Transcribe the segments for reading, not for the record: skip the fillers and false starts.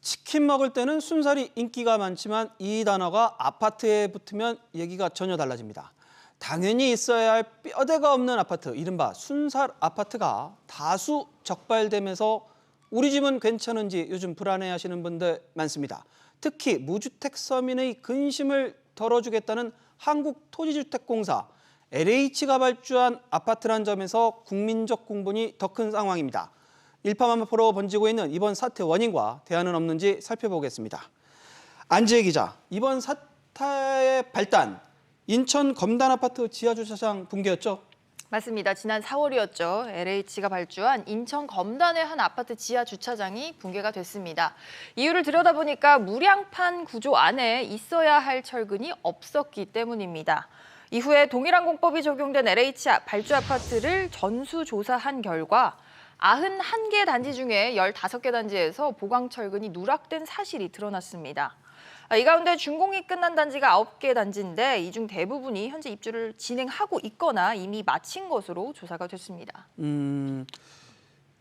치킨 먹을 때는 순살이 인기가 많지만 이 단어가 아파트에 붙으면 얘기가 전혀 달라집니다. 당연히 있어야 할 뼈대가 없는 아파트, 이른바 순살 아파트가 다수 적발되면서 우리 집은 괜찮은지 요즘 불안해하시는 분들 많습니다. 특히 무주택 서민의 근심을 덜어주겠다는 한국토지주택공사 LH가 발주한 아파트란 점에서 국민적 공분이 더 큰 상황입니다. 일파만파로 번지고 있는 이번 사태 원인과 대안은 없는지 살펴보겠습니다. 안지혜 기자, 이번 사태의 발단, 인천 검단 아파트 지하주차장 붕괴였죠? 맞습니다. 지난 4월이었죠. LH가 발주한 인천 검단의 한 아파트 지하 주차장이 붕괴가 됐습니다. 이유를 들여다보니까 무량판 구조 안에 있어야 할 철근이 없었기 때문입니다. 이후에 동일한 공법이 적용된 LH 발주 아파트를 전수조사한 결과 91개 단지 중에 15개 단지에서 보강철근이 누락된 사실이 드러났습니다. 이 가운데 준공이 끝난 단지가 9개 단지인데 이 중 대부분이 현재 입주를 진행하고 있거나 이미 마친 것으로 조사가 됐습니다.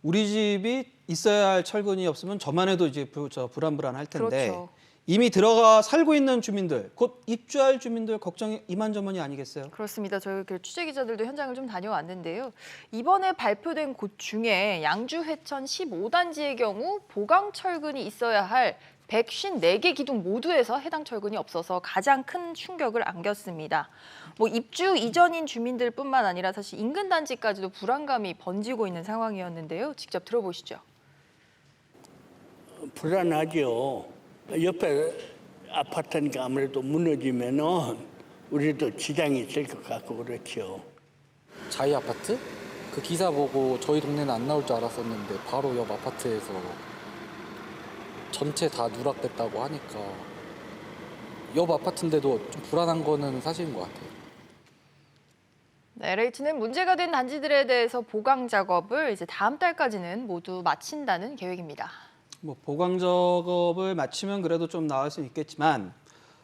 우리 집이 있어야 할 철근이 없으면 저만 해도 이제 불안불안할 텐데 그렇죠. 이미 들어가 살고 있는 주민들, 곧 입주할 주민들 걱정이 이만저만이 아니겠어요? 그렇습니다. 저희 취재 기자들도 현장을 좀 다녀왔는데요. 이번에 발표된 곳 중에 양주 회천 15단지의 경우 보강 철근이 있어야 할 154개 기둥 모두에서 해당 철근이 없어서 가장 큰 충격을 안겼습니다. 입주 이전인 주민들뿐만 아니라 사실 인근 단지까지도 불안감이 번지고 있는 상황이었는데요. 직접 들어보시죠. 불안하죠. 옆에 아파트니까 아무래도 무너지면은 우리도 지장이 있을 것 같고 그렇죠. 자이 아파트? 그 기사 보고 저희 동네는 안 나올 줄 알았었는데 바로 옆 아파트에서 전체 다 누락됐다고 하니까 옆 아파트인데도 좀 불안한 거는 사실인 것 같아요. LH는 문제가 된 단지들에 대해서 보강 작업을 이제 다음 달까지는 모두 마친다는 계획입니다. 보강 작업을 마치면 그래도 좀 나을 수 있겠지만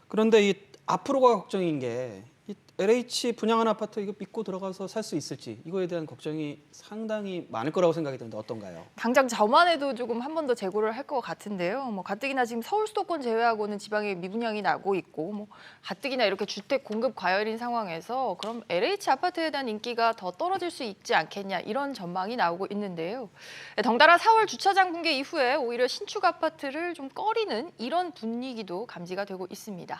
그런데 이 앞으로가 걱정인 게 이 LH 분양한 아파트 이거 믿고 들어가서 살 수 있을지 이거에 대한 걱정이 상당히 많을 거라고 생각이 드는데 어떤가요? 당장 저만 해도 조금 한 번 더 재고를 할 것 같은데요. 가뜩이나 지금 서울 수도권 제외하고는 지방에 미분양이 나고 있고 가뜩이나 이렇게 주택 공급 과열인 상황에서 그럼 LH 아파트에 대한 인기가 더 떨어질 수 있지 않겠냐 이런 전망이 나오고 있는데요. 덩달아 4월 주차장 붕괴 이후에 오히려 신축 아파트를 좀 꺼리는 이런 분위기도 감지가 되고 있습니다.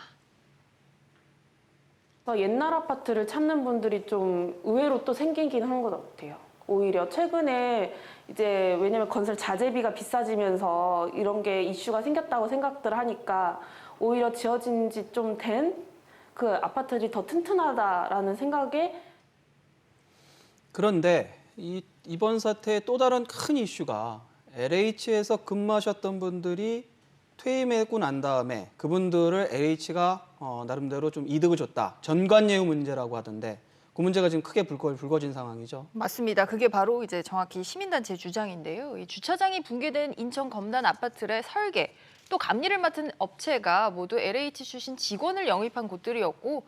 옛날 아파트를 찾는 분들이 좀 의외로 또 생기긴 한 것 같아요. 오히려 최근에 이제 왜냐면 건설 자재비가 비싸지면서 이런 게 이슈가 생겼다고 생각들 하니까 오히려 지어진 지 좀 된 그 아파트들이 더 튼튼하다라는 생각에. 그런데 이번 사태의 또 다른 큰 이슈가 LH에서 근무하셨던 분들이 퇴임하고 난 다음에 그분들을 LH가 나름대로 좀 이득을 줬다. 전관예우 문제라고 하던데 그 문제가 지금 크게 불거진 상황이죠. 맞습니다. 그게 바로 이제 정확히 시민단체 주장인데요. 이 주차장이 붕괴된 인천 검단 아파트의 설계, 또 감리를 맡은 업체가 모두 LH 출신 직원을 영입한 곳들이었고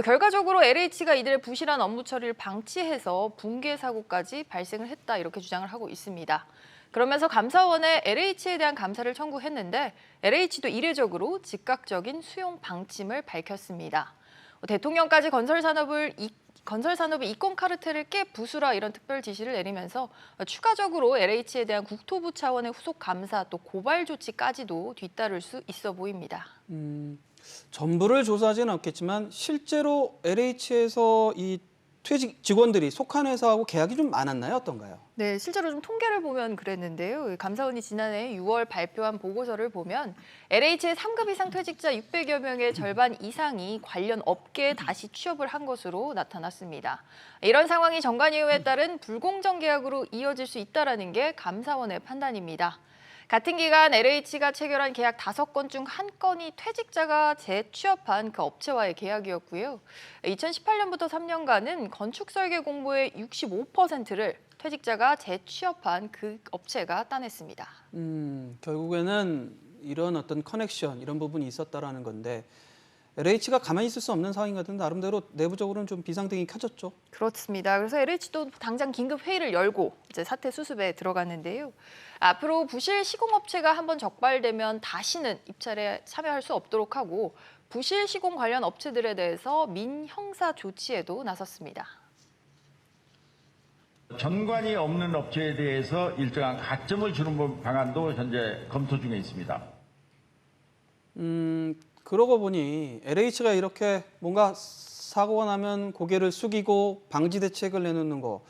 결과적으로 LH가 이들의 부실한 업무 처리를 방치해서 붕괴 사고까지 발생을 했다 이렇게 주장을 하고 있습니다. 그러면서 감사원에 LH에 대한 감사를 청구했는데 LH도 이례적으로 즉각적인 수용 방침을 밝혔습니다. 대통령까지 건설산업의 이권 카르텔을 깨 부수라 이런 특별 지시를 내리면서 추가적으로 LH에 대한 국토부 차원의 후속 감사 또 고발 조치까지도 뒤따를 수 있어 보입니다. 전부를 조사하지는 않겠지만 실제로 LH에서 이 퇴직 직원들이 속한 회사하고 계약이 좀 많았나요? 어떤가요? 네, 실제로 좀 통계를 보면 그랬는데요. 감사원이 지난해 6월 발표한 보고서를 보면 LH의 3급 이상 퇴직자 600여 명의 절반 이상이 관련 업계에 다시 취업을 한 것으로 나타났습니다. 이런 상황이 정관예우에 따른 불공정 계약으로 이어질 수 있다는 게 감사원의 판단입니다. 같은 기간 LH가 체결한 계약 5건 중 1건이 퇴직자가 재취업한 그 업체와의 계약이었고요. 2018년부터 3년간은 건축 설계 공모의 65%를 퇴직자가 재취업한 그 업체가 따냈습니다. 결국에는 이런 어떤 커넥션 이런 부분이 있었다라는 건데 LH가 가만히 있을 수 없는 상황인 것 같은데 나름대로 내부적으로는 좀 비상등이 켜졌죠. 그렇습니다. 그래서 LH도 당장 긴급 회의를 열고 이제 사태 수습에 들어갔는데요. 앞으로 부실 시공업체가 한번 적발되면 다시는 입찰에 참여할 수 없도록 하고 부실 시공 관련 업체들에 대해서 민형사 조치에도 나섰습니다. 전관이 없는 업체에 대해서 일정한 가점을 주는 방안도 현재 검토 중에 있습니다. 그러고 보니 LH가 이렇게 뭔가 사고가 나면 고개를 숙이고 방지 대책을 내놓는 거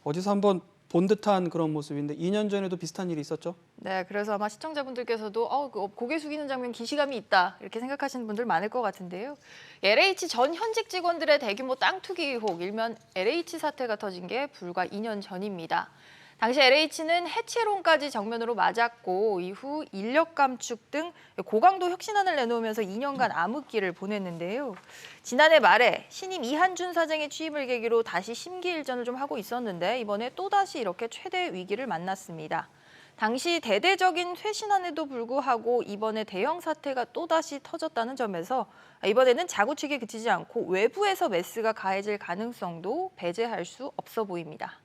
어디서 한번 본 듯한 그런 모습인데 2년 전에도 비슷한 일이 있었죠? 네, 그래서 아마 시청자분들께서도 고개 숙이는 장면 기시감이 있다 이렇게 생각하시는 분들 많을 것 같은데요. LH 전 현직 직원들의 대규모 땅 투기 의혹, 일명 LH 사태가 터진 게 불과 2년 전입니다. 당시 LH는 해체론까지 정면으로 맞았고 이후 인력 감축 등 고강도 혁신안을 내놓으면서 2년간 암흑기를 보냈는데요. 지난해 말에 신임 이한준 사장의 취임을 계기로 다시 심기일전을 좀 하고 있었는데 이번에 또다시 이렇게 최대 위기를 만났습니다. 당시 대대적인 쇄신안에도 불구하고 이번에 대형 사태가 또다시 터졌다는 점에서 이번에는 자구치기에 그치지 않고 외부에서 메스가 가해질 가능성도 배제할 수 없어 보입니다.